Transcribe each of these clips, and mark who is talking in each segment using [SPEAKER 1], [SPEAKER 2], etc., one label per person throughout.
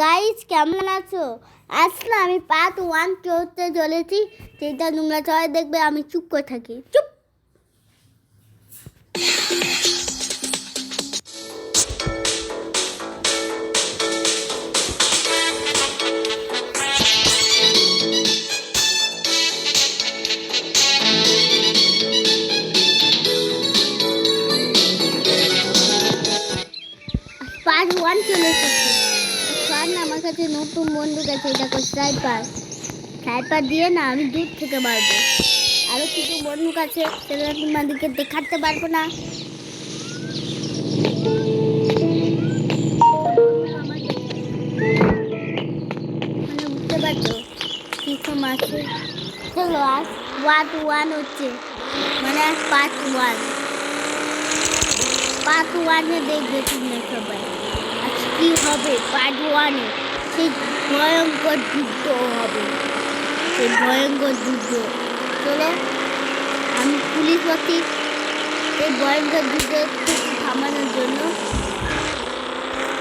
[SPEAKER 1] Guys, কেমন আছো? আজ না আমি পার্ট 1 করতে চলেছি, যেটা তোমরা সবাই দেখবে। আমি চুপ করে থাকি, চুপ। পার্ট 1 চলে এসেছে। না, আমার কাছে নতুন বন্দুক আছে, এটা স্নাইপার দিয়ে না আমি দূর থেকে মারবো। আরো কিছু বন্দুক আছে, সেটা তোমাদেরকে দেখাতে পারবো না। মানে বুঝতে পারছো কিরকম আছে। চলো আজ পার্ট 1 হচ্ছে, মানে পার্ট 1 দেখবে তোমরা সবাই। আজ কি হবে পার্ট 1 সেই ভয়ঙ্কর যুদ্ধ হবে, সেই ভয়ঙ্কর যুদ্ধ। চলো আমি পুলিশ পাখি এই ভয়ঙ্কর যুদ্ধ থামানোর জন্য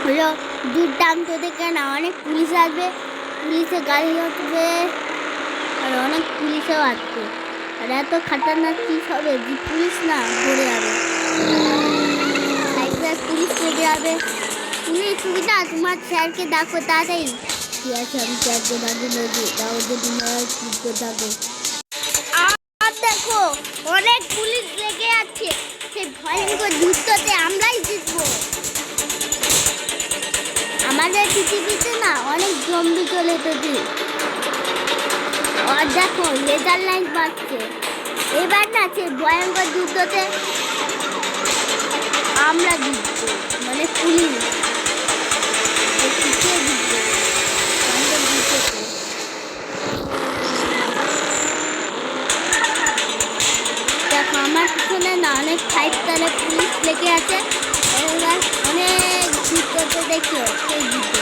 [SPEAKER 1] হলো দুর্দান্ত দেখে না, অনেক পুলিশ আসবে, পুলিশের গাড়ি আসবে, আর অনেক পুলিশও আসবে। আর এত খাতারনাক চিজ হবে যে পুলিশ না ঘুরে যাবে, পুলিশ লেগে যাবে। পুলিশ সুবিধা তোমার স্যারকে ডাকো তাড়াতাড়ি। ঠিক আছে, আমি স্যারকে ডাকি তাহলে তোমরা যুদ্ধ থাকো। আর দেখো অনেক পুলিশ লেগে আছে, সেই ভয়ঙ্কর যুদ্ধতে আমরাই জিতবো। আমাদের পৃথিবীতে না অনেক জম্বি চলে এসেছে। আর দেখো লেজার লাইট বাজছে। এবার না সেই ভয়ঙ্কর যুদ্ধতে আমরা জিতবো, মানে পুলিশ দেখো আমার পিছনে না অনেক 5 স্টারের পুলিশ লেগে আছে। এবার অনেক যুদ্ধতে দেখো সেই যুদ্ধ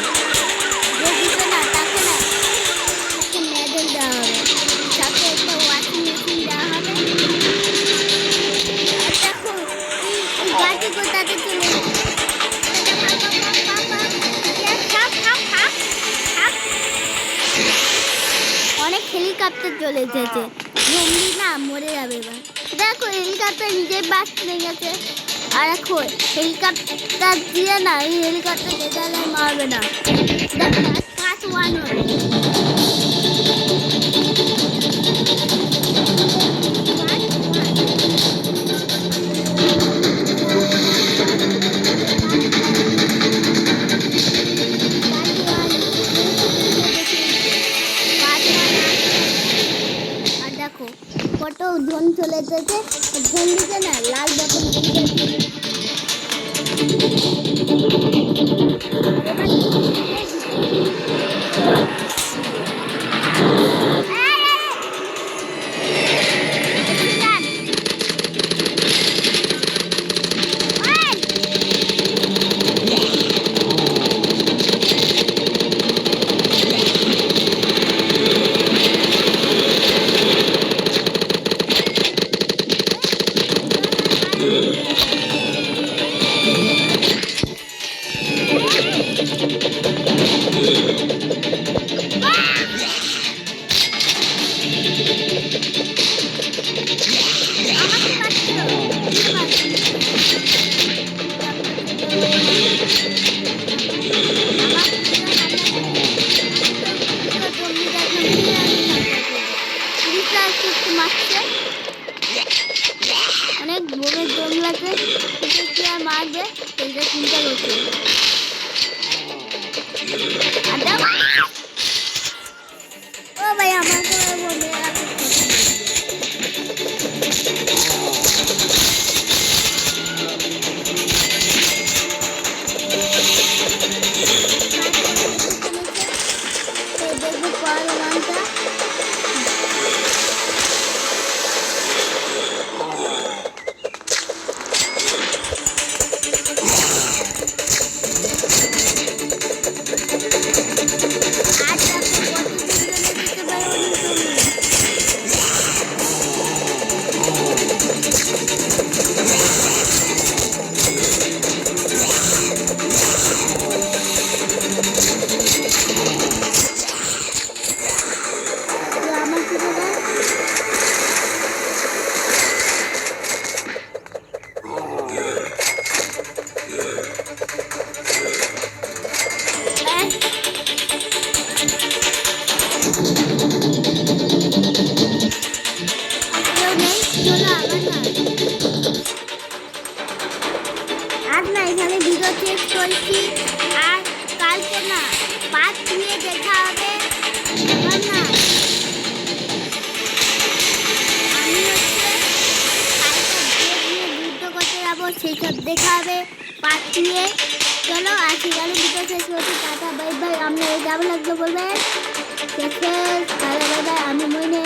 [SPEAKER 1] যে জিতে না তাকে মেডেল দেওয়া হবে, তাকে একটা ওয়াশিং মেশিন দেওয়া হবে। দেখো গাড়ি কোথাতে চলে অনেক হেলিকপ্টার চলে এসেছে, জম্বি না মরে যাবে। এবার দেখো হেলিকপ্টার নিজের বাস চলে গেছে। আর এখন হেলিকপ্টার দিয়ে না এই হেলিকপ্টার লেজারে মারবে না। দেখো পার্ট 1 হবে। কত জন চলে এসেছে, জন দিকে না লাল বটন অনেক ভোগের দম লাগে, কি আর মারবে সেইটা চিন্তা করছে। ও ভাই আমার দেখবো পরের গানটা। থাক না, এখানে ভিডিও শেষ করছি। আর কালকে না পার্ট 2 এ দেখা হবে। এখন না আমি হচ্ছে কালকে যে নিয়ে যুদ্ধ করতে যাবো সেসব দেখা হবে পার্ট 2 এ। চলো আজকে গেলে ভিডিও শেষ করছি। Tata bye bye. আপনার কেমন লাগলো বলবেন। শেষ, টাটা বাই বাই। আমি মনে